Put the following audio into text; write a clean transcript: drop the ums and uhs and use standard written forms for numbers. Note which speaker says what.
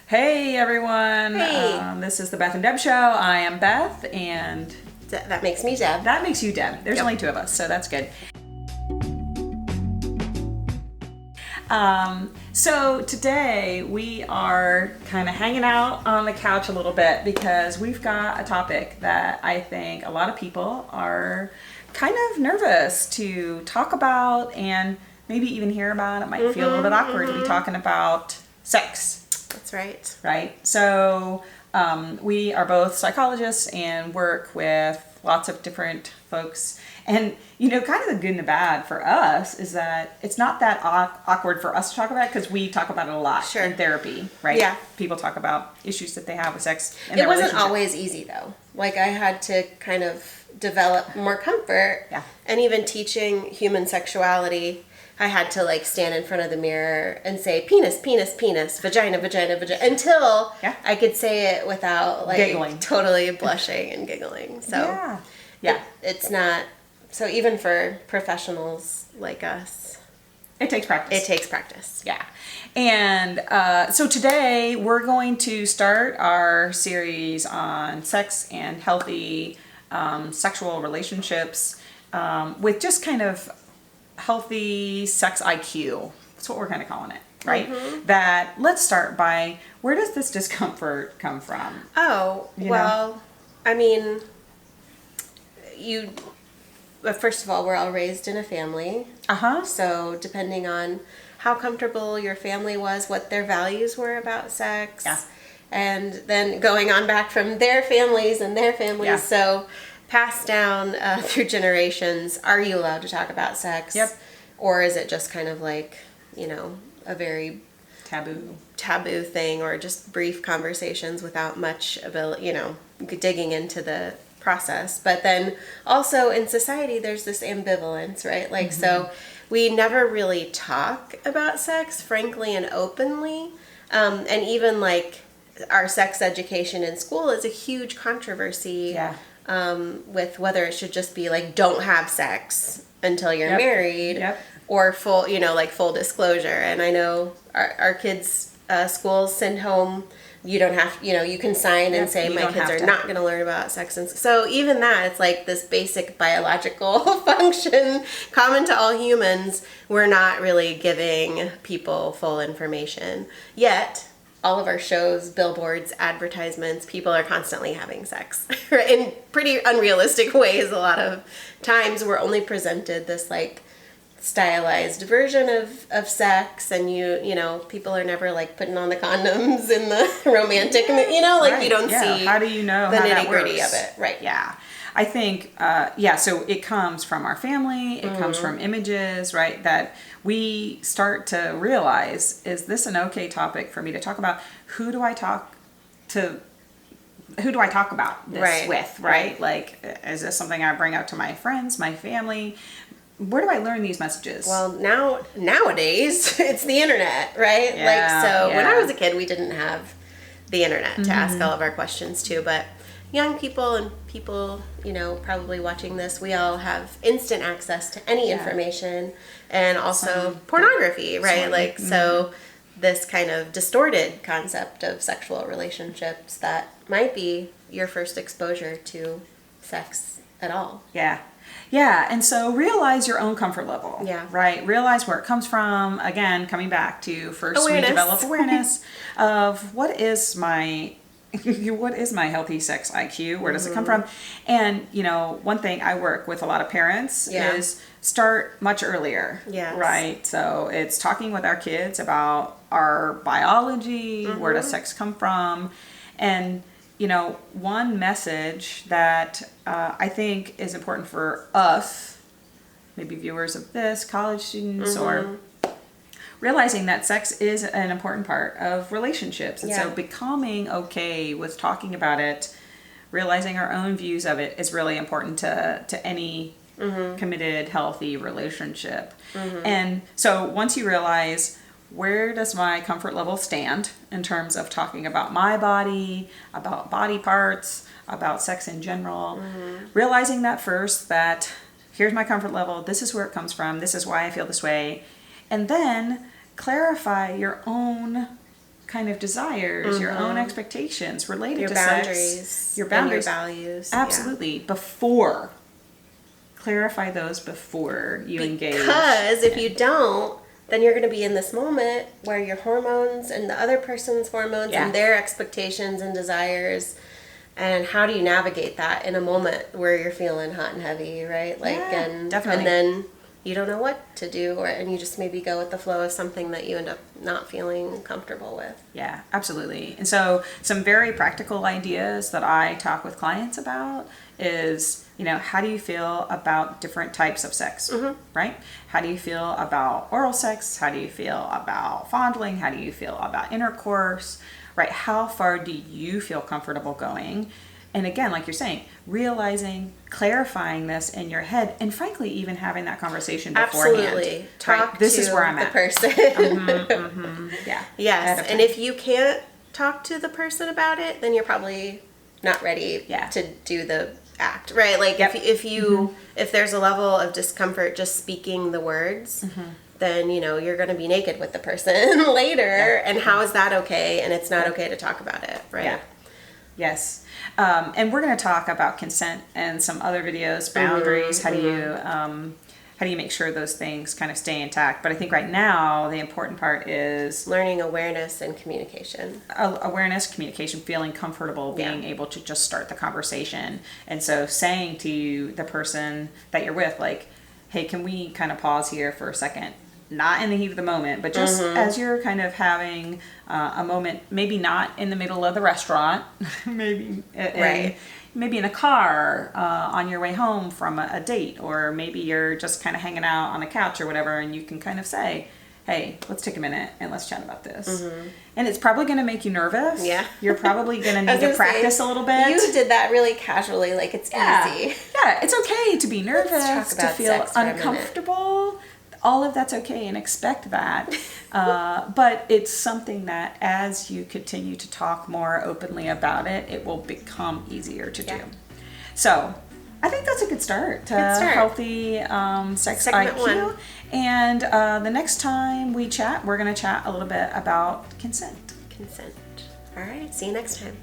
Speaker 1: Hey everyone!
Speaker 2: Hey.
Speaker 1: This is the Beth and Deb Show. I am Beth, and
Speaker 2: That makes me Deb.
Speaker 1: that makes you Deb. There's
Speaker 2: Yep.
Speaker 1: only two of us, so that's good. So today we are kind of hanging out on the couch a little bit because we've got a topic that I think a lot of people are kind of nervous to talk about and maybe even hear about. It might feel a little bit awkward to be talking about sex.
Speaker 2: That's right.
Speaker 1: Right? So we are both psychologists and work with lots of different folks. And, you know, kind of the good and the bad for us is that it's not that awkward for us to talk about it because we talk about it a lot
Speaker 2: Sure.
Speaker 1: in therapy, right?
Speaker 2: Yeah.
Speaker 1: People talk about issues that they have with sex in
Speaker 2: It
Speaker 1: their
Speaker 2: wasn't
Speaker 1: relationship.
Speaker 2: always easy though. Like I had to kind of develop more comfort.
Speaker 1: Yeah.
Speaker 2: And even teaching human sexuality, I had to like stand in front of the mirror and say penis, penis, penis, vagina, vagina, vagina until
Speaker 1: Yeah.
Speaker 2: I could say it without like
Speaker 1: Giggling.
Speaker 2: totally blushing and giggling. So
Speaker 1: Yeah.
Speaker 2: it's not so even for professionals like us,
Speaker 1: It takes practice.
Speaker 2: it takes practice.
Speaker 1: Yeah. And so today we're going to start our series on sex and healthy sexual relationships with just kind of healthy sex IQ. That's what we're kind of calling it, right? That let's start by where does this discomfort come from?
Speaker 2: Oh,
Speaker 1: You
Speaker 2: well, I mean, but first of all, we're all raised in a family.
Speaker 1: Uh-huh.
Speaker 2: So depending on how comfortable your family was, what their values were about sex.
Speaker 1: Yeah.
Speaker 2: And then going on back from their families and their families.
Speaker 1: Yeah.
Speaker 2: So passed down through generations, are you allowed to talk about sex?
Speaker 1: Yep.
Speaker 2: Or is it just kind of like, you know, a very
Speaker 1: Taboo.
Speaker 2: thing or just brief conversations without much ability, you know, digging into the process. But then also in society, there's this ambivalence, right? Like, so we never really talk about sex, frankly and openly. And even like our sex education in school is a huge controversy
Speaker 1: Yeah.
Speaker 2: with whether it should just be like, don't have sex until you're
Speaker 1: Yep.
Speaker 2: married.
Speaker 1: Yep.
Speaker 2: Or full, you know, like full disclosure. And I know our kids' schools send home, you don't have, you know, you can sign and
Speaker 1: Yep,
Speaker 2: say
Speaker 1: you
Speaker 2: my
Speaker 1: don't
Speaker 2: kids
Speaker 1: have
Speaker 2: are
Speaker 1: to.
Speaker 2: not going to learn about sex. And so even that, it's like this basic biological function common to all humans. We're not really giving people full information. Yet, all of our shows, billboards, advertisements, people are constantly having sex in pretty unrealistic ways. A lot of times we're only presented this like stylized version of sex, and you know, people are never like putting on the condoms in the romantic, you know, like
Speaker 1: Right.
Speaker 2: you don't
Speaker 1: Yeah.
Speaker 2: see
Speaker 1: How do you know
Speaker 2: the
Speaker 1: how that
Speaker 2: nitty gritty
Speaker 1: works?
Speaker 2: of it, right?
Speaker 1: Yeah. I think, so it comes from our family, it comes from images, right? That we start to realize, is this an okay topic for me to talk about? Who do I talk about this
Speaker 2: Right.
Speaker 1: with, right? Like, is this something I bring up to my friends, my family? Where do I learn these messages?
Speaker 2: Well, nowadays it's the internet, right?
Speaker 1: Yeah,
Speaker 2: like so when I
Speaker 1: yeah.
Speaker 2: was a kid, we didn't have the internet to ask all of our questions to, but young people and people, you know, probably watching this, we all have instant access to any information, and also pornography, right? Like so this kind of distorted concept of sexual relationships that might be your first exposure to sex at all.
Speaker 1: Yeah. Yeah. And so realize your own comfort level.
Speaker 2: Yeah.
Speaker 1: Right. Realize where it comes from. Again, coming back to first
Speaker 2: Awareness.
Speaker 1: we develop awareness of what is my healthy sex IQ? Where does it come from? And, you know, one thing I work with a lot of parents
Speaker 2: Yeah.
Speaker 1: is start much earlier.
Speaker 2: Yes.
Speaker 1: Right. So it's talking with our kids about our biology, where does sex come from? And, you know, one message that I think is important for us, maybe viewers of this, college students, or realizing that sex is an important part of relationships. And so
Speaker 2: Yeah.
Speaker 1: becoming okay with talking about it, realizing our own views of it is really important to any committed, healthy relationship. And so once you realize, where does my comfort level stand in terms of talking about my body, about body parts, about sex in general, realizing that first, that here's my comfort level, this is where it comes from, this is why I feel this way, and then clarify your own kind of desires, your own expectations related
Speaker 2: Your
Speaker 1: to
Speaker 2: boundaries.
Speaker 1: sex, your
Speaker 2: and
Speaker 1: boundaries,
Speaker 2: your values.
Speaker 1: absolutely, before. Clarify those before you engage.
Speaker 2: Because if you don't, then you're going to be in this moment where your hormones and the other person's hormones
Speaker 1: Yeah.
Speaker 2: and their expectations and desires, and how do you navigate that in a moment where you're feeling hot and heavy, right? Like,
Speaker 1: Yeah,
Speaker 2: and
Speaker 1: definitely.
Speaker 2: and then you don't know what to do, and you just maybe go with the flow of something that you end up not feeling comfortable with.
Speaker 1: Yeah, absolutely. And so some very practical ideas that I talk with clients about is, how do you feel about different types of sex, right? How do you feel about oral sex? How do you feel about fondling? How do you feel about intercourse, right? How far do you feel comfortable going? And again, like you're saying, realizing, clarifying this in your head, and frankly, even having that conversation beforehand.
Speaker 2: Absolutely. Talk
Speaker 1: Right? This
Speaker 2: to
Speaker 1: is where I'm
Speaker 2: the
Speaker 1: at.
Speaker 2: person.
Speaker 1: Yeah.
Speaker 2: Yes,
Speaker 1: Ahead
Speaker 2: and
Speaker 1: of
Speaker 2: if you can't talk to the person about it, then you're probably not ready
Speaker 1: Yeah.
Speaker 2: to do the act, right? Like
Speaker 1: Yep.
Speaker 2: if there's a level of discomfort just speaking the words, then you're going to be naked with the person later, and how is that okay? And it's not okay to talk about it, right?
Speaker 1: Yeah. Yes. And we're going to talk about consent and some other videos, boundaries. How do you make sure those things kind of stay intact? But I think right now the important part is
Speaker 2: Learning awareness and communication.
Speaker 1: awareness, communication, feeling comfortable, being able to just start the conversation. And so saying to the person that you're with, like, hey, can we kind of pause here for a second? Not in the heat of the moment, but just as you're kind of having a moment, maybe not in the middle of the restaurant, maybe maybe in a car on your way home from a date, or maybe you're just kind of hanging out on a couch or whatever, and you can kind of say, hey, let's take a minute and let's chat about this. And it's probably going to make you nervous.
Speaker 2: Yeah.
Speaker 1: You're probably going to
Speaker 2: I
Speaker 1: need
Speaker 2: was
Speaker 1: to
Speaker 2: gonna
Speaker 1: practice
Speaker 2: say,
Speaker 1: a little bit.
Speaker 2: You did that really casually, like it's easy.
Speaker 1: Yeah, it's okay to be nervous,
Speaker 2: talk
Speaker 1: to
Speaker 2: about
Speaker 1: feel
Speaker 2: sex for a minute.
Speaker 1: uncomfortable. All of that's okay, and expect that. But it's something that as you continue to talk more openly about it, it will become easier to do. So I think that's a good start to healthy sex
Speaker 2: Segment
Speaker 1: IQ.
Speaker 2: 1.
Speaker 1: And the next time we chat, we're going to chat a little bit about consent.
Speaker 2: Consent. All right. See you next time.